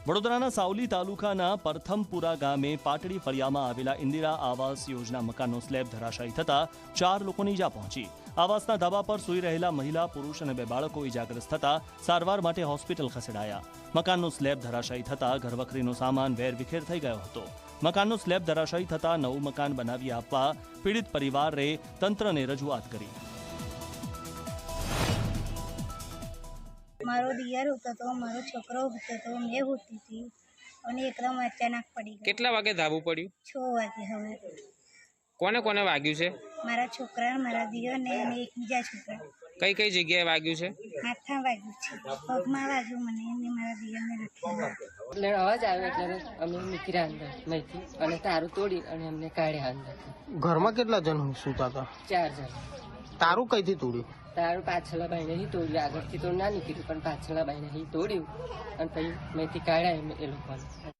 વડોદરાના સાવલી તાલુકાના પરથમપુરા ગામે પાટડી ફળિયામાં આવેલા ઇન્દિરા આવાસ યોજના મકાનનો સ્લેબ ધરાશાયી થતા 4 લોકોને ઈજા પહોંચી। આવાસના ધાબા પર સૂઈ રહેલા મહિલા, પુરુષ અને 2 બાળકો ઈજાગ્રસ્ત થતા સારવાર માટે હોસ્પિટલ ખસેડાયા। મકાનનો સ્લેબ ધરાશાયી થતા ઘરવખરીનો સામાન વેરવિખેર થઈ ગયો હતો। મકાનનો સ્લેબ ધરાશાયી થતા નવું મકાન બનાવી આપવા પીડિત પરિવારે તંત્રને રજૂઆત કરી। मारो दियर होता तो मारो छोकरो होता तो मैं होती थी और एकदम अचानक पड़ी गई। કેટલા વાગે ધાબુ પડ્યું? 6 वागे હવે। કોને કોને વાગ્યું છે? મારા છોકરા, મારા દિયર ને એક બીજા છોકરા। કઈ કઈ જગ્યાએ વાગ્યું છે? માથા વાગ્યું છે, પગમાં વાગ્યું મને અને મારા દિયરને લખ્યા। એટલે અવાજ આવ્યો એટલે અમે નીકળ્યા અંદર મહીથી અને તારું તોડી અને અમને કાઢ્યા અંદર। ઘરમાં કેટલા જણ સૂતા હતા? 4 જણ। તારું કઈથી તોડ્યું? તારું પાછલા બાઈને ही તોડ્યું, આગળથી તો ના નીકળ્યું પણ પાછલા બાઈને ही તોડ્યું અને પછી મહીથી કાઢ્યા એ લોકોને।